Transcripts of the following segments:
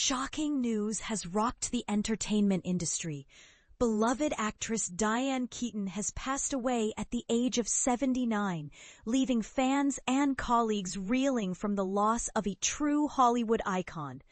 Shocking news has rocked the entertainment industry. Beloved actress Diane Keaton has passed away at the age of 79, leaving fans and colleagues reeling from the loss of a true Hollywood icon.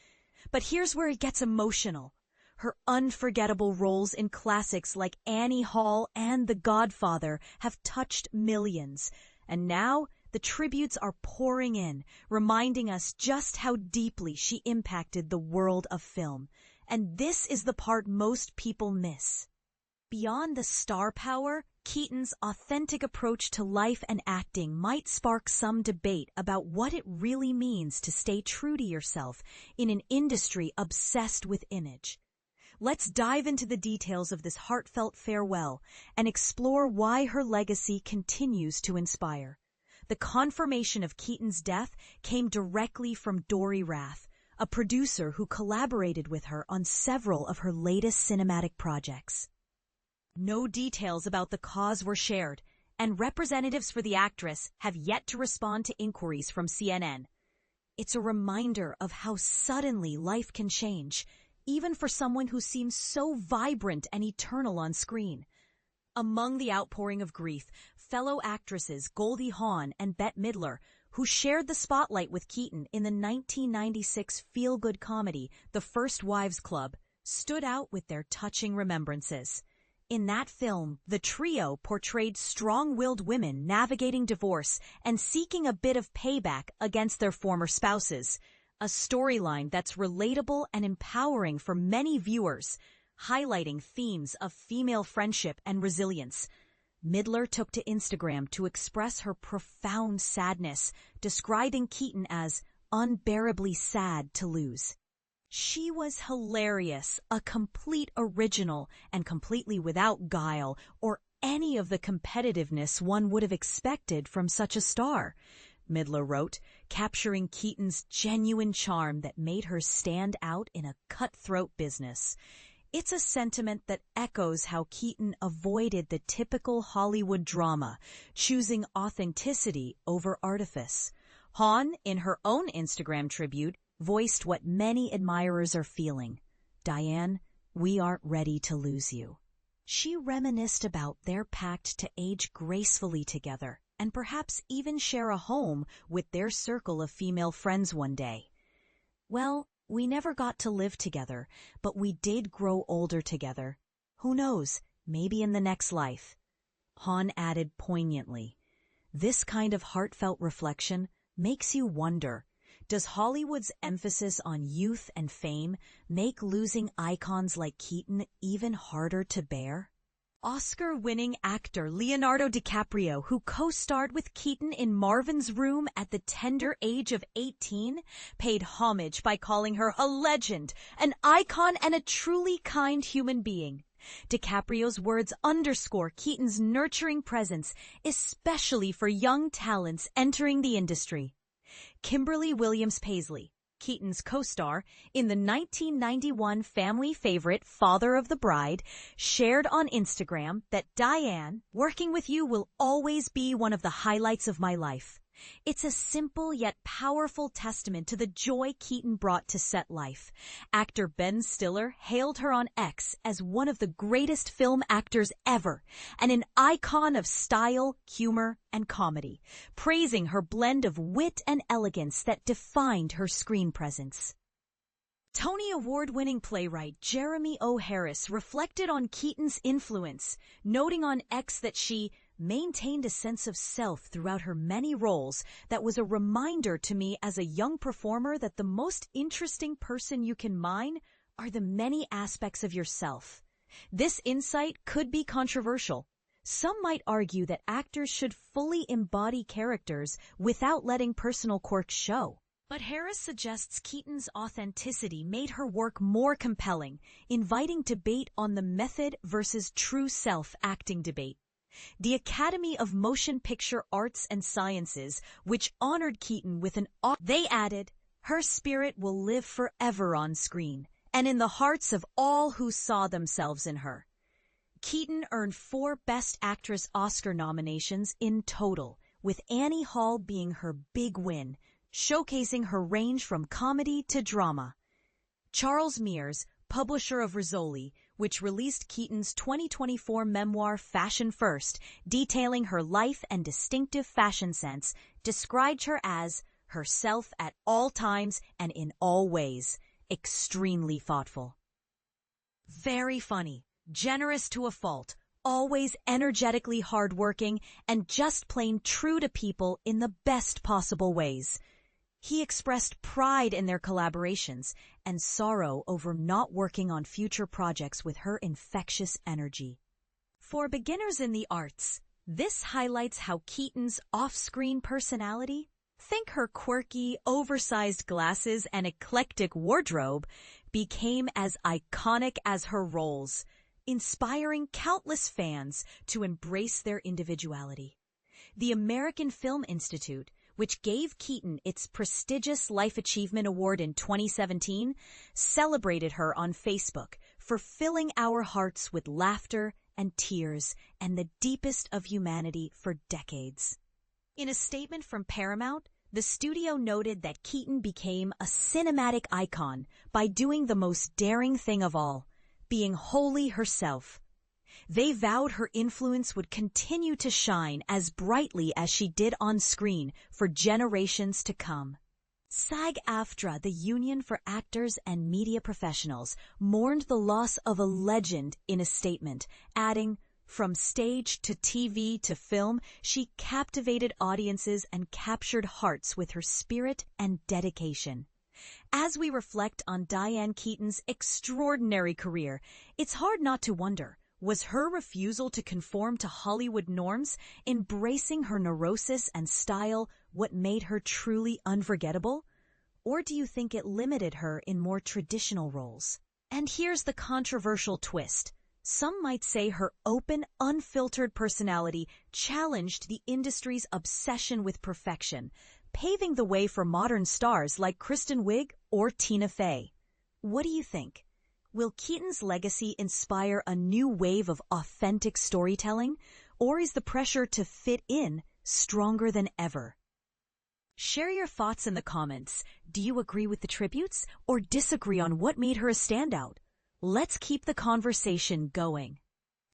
But here's where it gets emotional. Her unforgettable roles in classics like Annie Hall and The Godfather have touched millions. And now, the tributes are pouring in, reminding us just how deeply she impacted the world of film. And this is the part most people miss. Beyond the star power, Keaton's authentic approach to life and acting might spark some debate about what it really means to stay true to yourself in an industry obsessed with image. Let's dive into the details of this heartfelt farewell and explore why her legacy continues to inspire. The confirmation of Keaton's death came directly from Dory Rath, a producer who collaborated with her on several of her latest cinematic projects. No details about the cause were shared, and representatives for the actress have yet to respond to inquiries from CNN. It's a reminder of how suddenly life can change, even for someone who seems so vibrant and eternal on screen. Among the outpouring of grief, fellow actresses Goldie Hawn and Bette Midler, who shared the spotlight with Keaton in the 1996 feel-good comedy The First Wives Club, stood out with their touching remembrances. In that film, the trio portrayed strong-willed women navigating divorce and seeking a bit of payback against their former spouses, a storyline that's relatable and empowering for many viewers, highlighting themes of female friendship and resilience. Midler took to Instagram to express her profound sadness, describing Keaton as unbearably sad to lose. She was hilarious, a complete original, and completely without guile or any of the competitiveness one would have expected from such a star, Midler wrote, capturing Keaton's genuine charm that made her stand out in a cutthroat business. It's a sentiment that echoes how Keaton avoided the typical Hollywood drama, choosing authenticity over artifice. Hawn, in her own Instagram tribute, voiced what many admirers are feeling. Diane, we aren't ready to lose you. She reminisced about their pact to age gracefully together and perhaps even share a home with their circle of female friends one day. Well, we never got to live together, but we did grow older together. Who knows, maybe in the next life. Hawn added poignantly, this kind of heartfelt reflection makes you wonder, does Hollywood's emphasis on youth and fame make losing icons like Keaton even harder to bear? Oscar-winning actor Leonardo DiCaprio, who co-starred with Keaton in Marvin's Room at the tender age of 18, paid homage by calling her a legend, an icon, and a truly kind human being. DiCaprio's words underscore Keaton's nurturing presence, especially for young talents entering the industry. Kimberly Williams Paisley, Keaton's co-star in the 1991 family favorite Father of the Bride, shared on Instagram that Diane, working with you will always be one of the highlights of my life. It's a simple yet powerful testament to the joy Keaton brought to set life. Actor Ben Stiller hailed her on X as one of the greatest film actors ever and an icon of style, humor, and comedy, praising her blend of wit and elegance that defined her screen presence. Tony Award-winning playwright Jeremy O. Harris reflected on Keaton's influence, noting on X that she maintained a sense of self throughout her many roles that was a reminder to me as a young performer that the most interesting person you can mine are the many aspects of yourself. This insight could be controversial. Some might argue that actors should fully embody characters without letting personal quirks show. But Harris suggests Keaton's authenticity made her work more compelling, inviting debate on the method versus true self acting debate. The Academy of Motion Picture Arts and Sciences, which honored Keaton with they added, her spirit will live forever on screen and in the hearts of all who saw themselves in her. Keaton earned 4 Best Actress Oscar nominations in total, with Annie Hall being her big win, showcasing her range from comedy to drama. Charles Mears, publisher of Rizzoli, which released Keaton's 2024 memoir Fashion First, detailing her life and distinctive fashion sense, described her as herself at all times and in all ways, extremely thoughtful. Very funny, generous to a fault, always energetically hardworking, and just plain true to people in the best possible ways. He expressed pride in their collaborations and sorrow over not working on future projects with her infectious energy. For beginners in the arts, this highlights how Keaton's off-screen personality, think her quirky, oversized glasses and eclectic wardrobe, became as iconic as her roles, inspiring countless fans to embrace their individuality. The American Film Institute, which gave Keaton its prestigious Life Achievement Award in 2017, celebrated her on Facebook for filling our hearts with laughter and tears and the deepest of humanity for decades. In a statement from Paramount, the studio noted that Keaton became a cinematic icon by doing the most daring thing of all, being wholly herself. They vowed her influence would continue to shine as brightly as she did on screen for generations to come. SAG-AFTRA, the Union for Actors and Media Professionals, mourned the loss of a legend in a statement, adding, "From stage to TV to film, she captivated audiences and captured hearts with her spirit and dedication." As we reflect on Diane Keaton's extraordinary career, it's hard not to wonder, was her refusal to conform to Hollywood norms, embracing her neurosis and style, what made her truly unforgettable? Or do you think it limited her in more traditional roles? And here's the controversial twist. Some might say her open, unfiltered personality challenged the industry's obsession with perfection, paving the way for modern stars like Kristen Wiig or Tina Fey. What do you think? Will Keaton's legacy inspire a new wave of authentic storytelling, or is the pressure to fit in stronger than ever? Share your thoughts in the comments. Do you agree with the tributes or disagree on what made her a standout? Let's keep the conversation going.